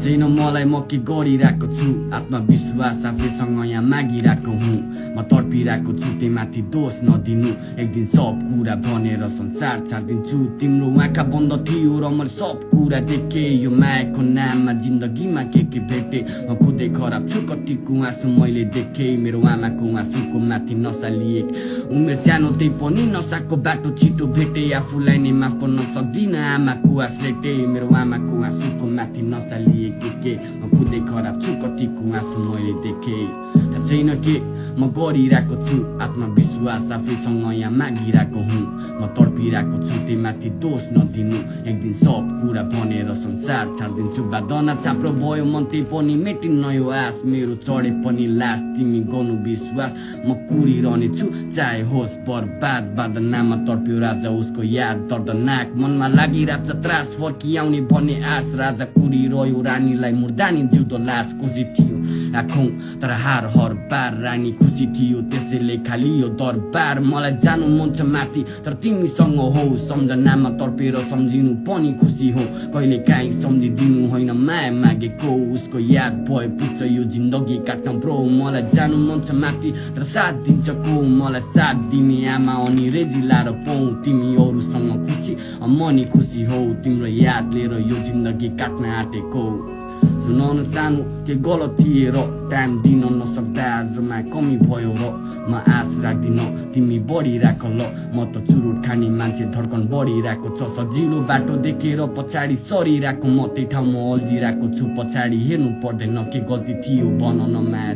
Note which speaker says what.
Speaker 1: छैन मलाई म के गरिरहेको छु आत्मविश्वास आफैसँग यहाँ मागिरहेको हुँ म तडपिरहेको छु त्यही माथि दोष नदिनु एक दिन सब कुरा भनेर संसार छाडिदिन्छु तिम्रो आँखा बन्द थियो र मैले सब कुरा देखे यो मायाको नाममा जिन्दगीमा के भेटे म खुदै खराब छु कतिको आँसु मैले देखे मेरो आमाको आँसुको माथि नसा लिए उमेर सानो त्यही पनि नसाको बाटो छिटो भेटे आफूलाई नै माफ गर्न सक्दिनँ आमाको आँसलेटे मेरो आमाको आँसुको माथि नसा लिए के म खुदै खराब छु कतिको आँसु मैले देखे थाहा छैन के म गरिरहेको छु आत्मविश्वास आफैसँग यहाँ मागिरहेको हुँ म तडपिरहेको छु त्यही माथि दोष नदिनु एक दिन सब कुरा भनेर संसार छाडिदिन्छु बादना चाप्रो भयो मन त्यही पनि मेटिन्न यो आस मेरो चढे पनि लास तिमी गर्नु विश्वास म कुरिरहने छु चाहे होस् बर्बाद बादनामा तडप्यो राजा उसको याद दर्दनाक मनमा लागिरहेछ त्रास फर्किआउने भन्ने आश राजा कुरिरह्यो रानीलाई मुर्दानी जिउँदो लास खुसी थियो आँखौँ तर हार हर बार रानी खुसी थियो त्यसैले खाली यो दरबार मलाई जानु मन छ माथि तर तिमीसँग हो सम्झनामा तर्पेर सम्झिनु पनि खुसी हो कहिले काहीँ सम्झिदिनु होइन माया मागेको उसको याद भए पुग्छ यो जिन्दगी काट्न ब्रो मलाई जानु मन छ माथि तर साथ दिन्छ को मलाई साथ दिने आमा अनि रेजी लाएर पाउँ तिमी अरूसँग खुसी म नि खुसी हो तिम्रो याद लिएर यो जिन्दगी काट्न आँटेको सुनाउन सानो के गलत थिए र टाइम दिन नसक्दा आजमा कमी भयो र म आश राख्दिन तिमी बढिराख ल म त चुरुट खाने मान्छे धड्कन बढिरहेको छ सजिलो बाटो देखेर पछाडि सरिरहेको म त्यही ठाउँमा अल्झिरहेको छु पछाडि हेर्नु पर्दैन के गल्ती थियो भन न माया